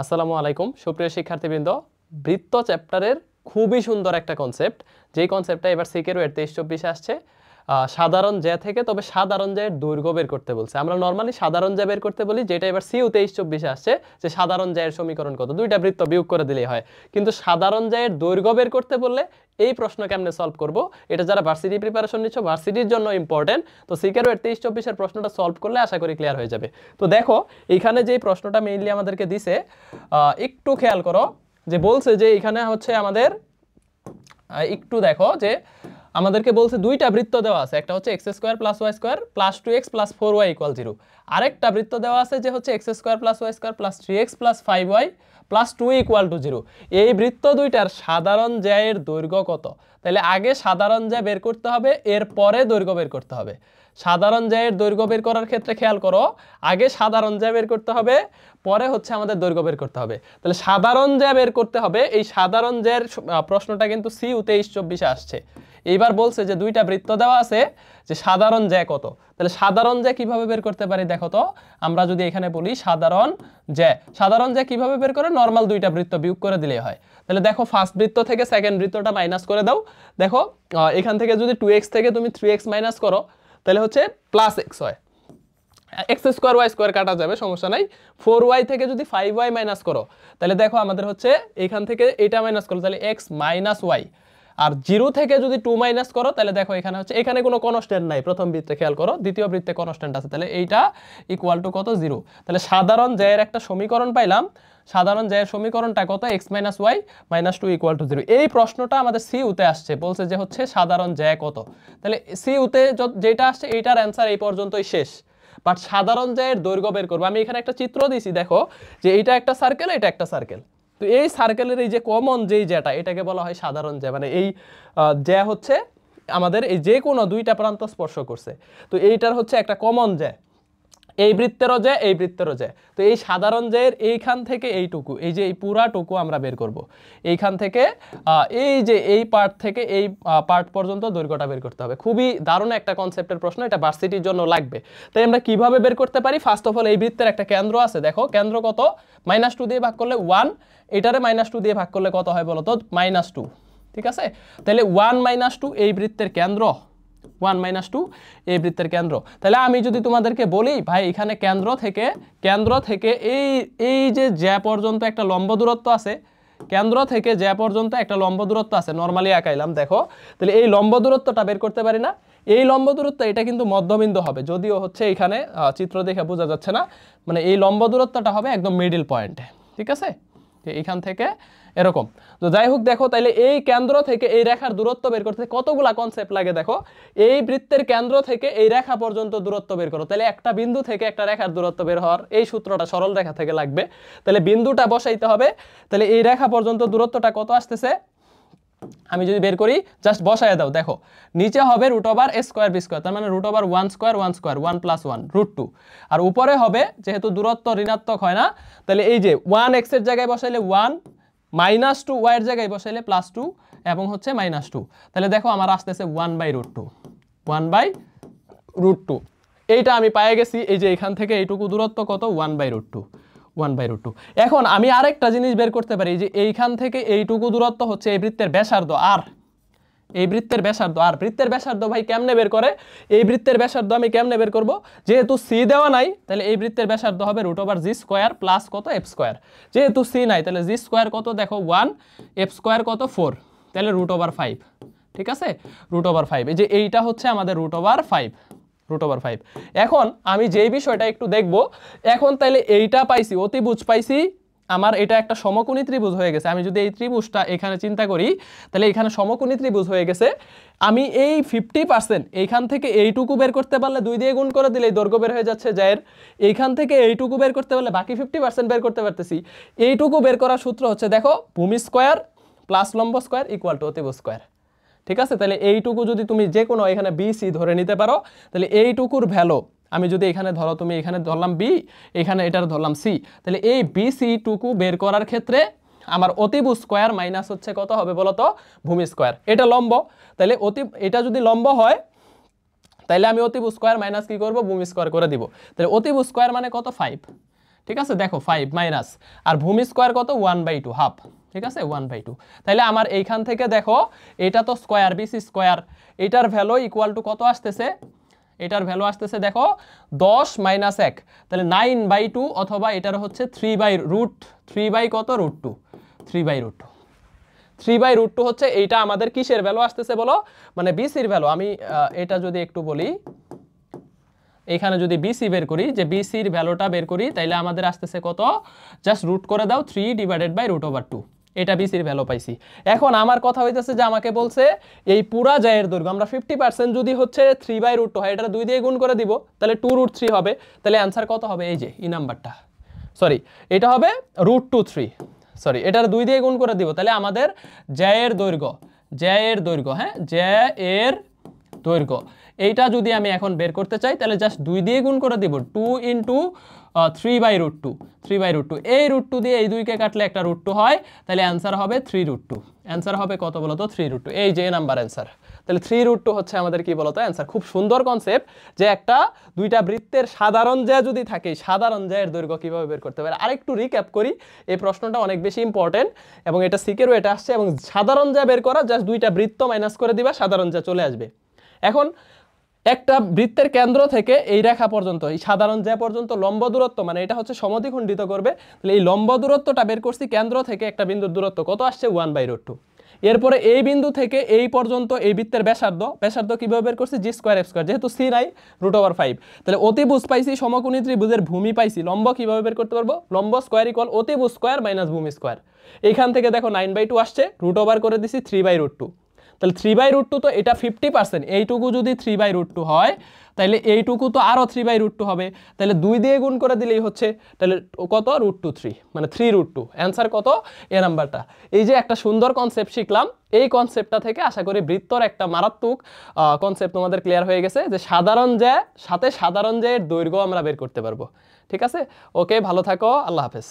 আসসালামু আলাইকুম সুপ্রিয় শিক্ষার্থীবৃন্দ। বৃত্ত চ্যাপ্টারের খুবই সুন্দর একটা কনসেপ্ট, যেই কনসেপ্টটা এবার সিকের 23-24 আসছে সাধারণ জ্যা থেকে, তবে সাধারণ জ্যায়ের দৈর্ঘ্য বের করতে বলছে। আমরা নর্মালি সাধারণ জ্যা বের করতে বলি, যেটা এবার সিইউ 23-24 আসছে যে সাধারণ জ্যায়ের সমীকরণ কত, দুইটা বৃত্ত বিয়োগ করে দিলেই হয়। কিন্তু সাধারণ জ্যায়ের দৈর্ঘ্য বের করতে বললে এই প্রশ্ন কেমনে সলভ করব, এটা যারা ভার্সিটি প্রিপারেশন নিচ্ছ ভার্সিটির জন্য ইম্পর্টেন্ট। তো সিকের 23-24 প্রশ্নটা সলভ করলে আশা করি ক্লিয়ার হয়ে যাবে। তো দেখো এইখানে যে প্রশ্নটা মেইনলি আমাদেরকে দিছে, একটু খেয়াল করো যে বলছে যে এখানে হচ্ছে আমাদের একটু দেখো যে আমাদেরকে বলছে দুইটা বৃত্ত দেওয়া আছে, একটা হচ্ছে x² + y² + 2x + 4y = 0, আরেকটা বৃত্ত দেওয়া আছে যে হচ্ছে x² + y² + 3x + 5y + 2 = 0। এই বৃত্ত দুইটার সাধারণ জ্যায়ের দৈর্ঘ্য কত? তাহলে আগে সাধারণ জ্যা বের করতে হবে, এরপরে দৈর্ঘ্য বের করতে হবে। সাধারণ জ্যায়ের দৈর্ঘ্য বের করার ক্ষেত্রে খেয়াল করো, আগে সাধারণ জ্যা বের করতে হবে, পরে হচ্ছে আমাদের দৈর্ঘ্য বের করতে হবে। তাহলে সাধারণ জ্যা বের করতে হবে, এই সাধারণ জ্যায়ের প্রশ্নটা কিন্তু সিইউ 23-24 আসছে। এইবার বলছে যে দুইটা বৃত্ত দেওয়া আছে, যে সাধারণ জ্যা কত। তাহলে সাধারণ জ্যা কিভাবে বের করতে পারি দেখো তো। আমরা যদি এখানে বলি সাধারণ জ্যা কিভাবে বের করে, নরমাল দুইটা বৃত্ত বিয়োগ করে দিলেই হয়। তাহলে দেখো ফার্স্ট বৃত্ত থেকে সেকেন্ড বৃত্তটা মাইনাস করে দাও। দেখো এখান থেকে যদি 2x থেকে তুমি 3x মাইনাস করো তাহলে হচ্ছে +x হয়, x² y² কাটা যাবে, সমস্যা নাই। 4y থেকে যদি 5y মাইনাস করো তাহলে দেখো আমাদের হচ্ছে এখান থেকে এটা মাইনাস করো তাহলে x - y, আর 0 থেকে যদি 2 মাইনাস করো তাহলে দেখো এখানে হচ্ছে, এখানে কোনো কনস্ট্যান্ট নাই, প্রথম বৃত্তে খেয়াল করো, দ্বিতীয় বৃত্তে কনস্ট্যান্ট আছে, তাহলে এইটা ইকুয়াল টু কত, 0। তাহলে সাধারণ জ্যায়ের একটা সমীকরণ পাইলাম, সাধারণ জ্যায়ের সমীকরণটা কত, x - y - 2 = 0। এই প্রশ্নটা আমাদের সিইউতে আসছে, বলছে যে হচ্ছে সাধারণ জ্যা কত। তাহলে সিইউতে যেটা আসছে এইটার অ্যান্সার এই পর্যন্তই শেষ। বাট সাধারণ জ্যায়ের দৈর্ঘ্য বের করবো, আমি এখানে একটা চিত্র দিয়েছি, দেখো যে এইটা একটা সার্কেল, এটা একটা সার্কেল। তো এই সার্কেলের এই যে কমন যেই জ্যাটা, এটাকে বলা হয় সাধারণ জ্যা। মানে এই জ্যা হচ্ছে আমাদের এই যে কোনো দুইটা প্রান্ত স্পর্শ করছে, তো এইটার হচ্ছে একটা কমন জ্যা, এই বৃত্তেরও জ্যা এই বৃত্তেরও জ্যা। তো এই সাধারণ জ্যায়ের এইখান থেকে এইটুকু, এই যে এই পুরাটুকু আমরা বের করব, এইখান থেকে এই যে এই পার্ট থেকে এই পার্ট পর্যন্ত দৈর্ঘ্যটা বের করতে হবে। খুবই দারুণ একটা কনসেপ্টের প্রশ্ন, এটা ভার্সিটির জন্য লাগবে। তাই আমরা কিভাবে বের করতে পারি, ফার্স্ট অফ অল এই বৃত্তের একটা কেন্দ্র আছে, দেখো কেন্দ্র কত, -2 দিয়ে ভাগ করলে 1, এটারে -2 দিয়ে ভাগ করলে কত হয় বলো তো, -2। ঠিক আছে, তাহলে 1 - 2 এই বৃত্তের কেন্দ্র, 1 - 2 এই বৃত্তের কেন্দ্র। তাহলে আমি যদি তোমাদেরকে বলি ভাই এখানে কেন্দ্র থেকে এই যে জ্যা পর্যন্ত একটা লম্ব দূরত্ব আছে, কেন্দ্র থেকে জ্যা পর্যন্ত একটা লম্ব দূরত্ব আছে, নরমালি আঁকাইলাম দেখো। তাহলে এই লম্ব দূরত্বটা বের করতে পারি না, এই লম্ব দূরত্ব এটা কিন্তু মধ্যবিন্দু হবে, যদিও হচ্ছে এখানে চিত্র দেখে বোঝা যাচ্ছে না, মানে এই লম্ব দূরত্বটা হবে একদম মিডল পয়েন্টে। ঠিক আছে, এইখান থেকে এরকম। তো যাই হোক দেখো, তাইলে এই কেন্দ্র থেকে এই রেখার দূরত্ব বের করতে কতগুলা কনসেপ্ট লাগে দেখো। এই বৃত্তের কেন্দ্র থেকে এই রেখা পর্যন্ত দূরত্ব বের করো, তাহলে একটা বিন্দু থেকে একটা রেখার দূরত্ব বের হওয়ার এই সূত্রটা সরল রেখা থেকে লাগবে। তাহলে বিন্দুটা বসাইতে হবে, তাহলে এই রেখা পর্যন্ত দূরত্বটা কত আসতেছে আমি যদি বের করি, জাস্ট বসায় দাও, দেখো নিচে হবে √a²b², তার মানে √1² 1² 1 + 1 √2, আর উপরে হবে যেহেতু দূরত্ব ঋণাত্মক হয় না, তাহলে এই যে 1x এর জায়গায় বসাইলে 1, -2y এর জায়গায় বসাইলে +2 এবং হচ্ছে -2, তাহলে দেখো আমার আসতেছে 1/√2, 1/√2। এইটা আমি পেয়ে গেছি, এই যে এখান থেকে এইটুকু দূরত্ব কত, 1/√2, 1/√2। এখন আমি আরেকটা জিনিস বের করতে পারি, যে এইখান থেকে এইটুকু দূরত্ব হচ্ছে এই বৃত্তের ব্যাসার্ধ, আর এই বৃত্তের ব্যাসার্ধ। আর বৃত্তের ব্যাসার্ধ ভাই কেমনে বের করে, এই বৃত্তের ব্যাসার্ধ আমি কেমনে বের করব, যেহেতু সি দেওয়া নাই তাহলে এই বৃত্তের ব্যাসার্ধ হবে √g² প্লাস কত f², যেহেতু সি নাই তাহলে g² কত দেখো 1, f² কত 4, তাহলে √5। ঠিক আছে, √5, এই যে এইটা হচ্ছে আমাদের √5। এখন আমি যেই বিষয়টা একটু দেখব, এখন তাইলে এইটা পাইছি, অতিভুজ পাইছি, আমার এটা একটা সমকোণী ত্রিভুজ হয়ে গেছে। আমি যদি এই ত্রিভুজটা এখানে চিন্তা করি তাহলে এখানে সমকোণী ত্রিভুজ হয়ে গেছে। আমি এই 50% এইখান থেকে এইটুকু বের করতে পারলে 2 দিয়ে গুণ করে দিলেই দৈর্ঘ্য বের হয়ে যাচ্ছে জ্যায়ের। এইখান থেকে এইটুকু বের করতে পারলে বাকি 50% বের করতে পারতেছি। এইটুকু বের করার সূত্র হচ্ছে দেখো, ভূমি স্কয়ার প্লাস লম্ব স্কয়ার ইকুয়াল টু অতিভুজ স্কয়ার। ঠিক আছে, তাহলে এইটুকু যদি তুমি যে কোনো এখানে BC ধরে নিতে পারো, তাহলে এইটুকুর ভ্যালু আমি যদি এখানে ধরো, তুমি এখানে ধরলাম B, এখানে এটার ধরলাম C, তাহলে এই BC টুকু বের করার ক্ষেত্রে আমার অতিভুজ স্কয়ার মাইনাস হচ্ছে কত হবে বলো তো, ভূমি স্কয়ার। এটা লম্ব, তাহলে এটা যদি লম্ব হয় তাহলে আমি অতিভুজ স্কয়ার মাইনাস কি করব, ভূমি স্কয়ার করে দিব। তাহলে অতিভুজ স্কয়ার মানে কত, 5। ঠিক আছে, দেখো 5 মাইনাস, আর ভূমি স্কোয়ার কত 1/2 হাফ, ঠিক আছে 1/2। তাহলে আমার এইখান থেকে দেখো এটা তো স্কোয়ার বিসি স্কোয়ার, এটার ভ্যালু ইকুয়াল টু কত আসতেছে, এটার ভ্যালু আসতেছে দেখো 10 মাইনাস 1, তাহলে 9/2 অথবা এটার হচ্ছে 3 বাই কত √2, 3/√2, 3/√2 হচ্ছে এইটা আমাদের কিসের ভ্যালু আসতেছে বলো, মানে বিসির ভ্যালু। আমি এটা যদি একটু বলি, এখানে যদি বিসি বের করি, যে বিসির ভ্যালুটা বের করি, তাইলে আমাদের আসতেছে কত, জাস্ট রুট করে দাও 3/√2, এটা বিসির ভ্যালু পাইছি। এখন আমার কথা হইতেছে যে আমাকে বলছে এই পুরা জায়ের দৈর্ঘ্য আমরা 50% যদি হচ্ছে 3/√2 হয়, এটা 2 দিয়ে গুণ করে দিব, তাহলে 2√3 হবে। তাহলে অ্যান্সার কত হবে, এই যে এই নাম্বারটা, সরি এটা হবে √2/3, সরি এটার 2 দিয়ে গুণ করে দিব, তাহলে আমাদের জায়ের দৈর্ঘ্য, হ্যাঁ জায়ের দৈর্ঘ্য এইটা যদি আমি এখন বের করতে চাই, তাহলে জাস্ট 2 দিয়ে গুণ করে দিব, 2 ইন্টু 3/√2, এই √2 দিয়ে এই 2কে কাটলে একটা √2 হয়, তাহলে অ্যান্সার হবে 3√2। অ্যান্সার হবে কত বলো তো, 3√2, এই যে নাম্বার অ্যান্সার। তাহলে 3√2 হচ্ছে আমাদের কি বলতো অ্যান্সার। খুব সুন্দর কনসেপ্ট, যে একটা দুইটা বৃত্তের সাধারণ জ্যা যদি থাকে, সাধারণ জ্যায়ের দৈর্ঘ্য কিভাবে বের করতে পারে। আরেকটু রিক্যাপ করি, এই প্রশ্নটা অনেক বেশি ইম্পর্টেন্ট এবং এটা সিকেরও এটা আসছে, এবং সাধারণ জ্যা বের করা, জাস্ট দুইটা বৃত্ত মাইনাস করে দিবা, সাধারণ জ্যা চলে আসবে। এখন একটা বৃত্তের কেন্দ্র থেকে এই রেখা পর্যন্ত, এই সাধারণ জ্যা পর্যন্ত লম্ব দূরত্ব, মানে এটা হচ্ছে সমদ্বিখণ্ডিত করবে, তাহলে এই লম্ব দূরত্বটা বের করছি, কেন্দ্র থেকে একটা বিন্দুর দূরত্ব কত আসছে 1/√2। এরপরে এই বিন্দু থেকে এই পর্যন্ত এই বৃত্তের ব্যাসার্ধ কিভাবে বের করছি, g² f², যেহেতু c নাই √5, তাহলে অতিভুজ পাইছি, সমকোণী ত্রিভুজের ভূমি পাইছি, লম্ব কিভাবে বের করতে পারবো, লম্ব স্কোয়ার ইকুয়াল অতিভুজ স্কোয়ার মাইনাস ভূমি স্কোয়ার। এইখান থেকে দেখো 9/2 আসছে, √ওভার করে দিছি 3/√2, তাহলে 3/√2 তো এটা 50%, এইটুকু যদি 3/√2 হয়, তাহলে এইটুকু তো আরও 3/√2 হবে, তাহলে 2 দিয়ে গুণ করে দিলেই হচ্ছে, তাহলে কত √2/3, মানে 3√2। অ্যান্সার কত, এ নাম্বারটা। এই যে একটা সুন্দর কনসেপ্ট শিখলাম, এই কনসেপ্টটা থেকে আশা করি বৃত্তর একটা মারাত্মক কনসেপ্ট তোমাদের ক্লিয়ার হয়ে গেছে, যে সাধারণ জ্যা সাথে সাধারণ জ্যায়ের দৈর্ঘ্য আমরা বের করতে পারবো। ঠিক আছে, ওকে, ভালো থাকো, আল্লাহ হাফেজ।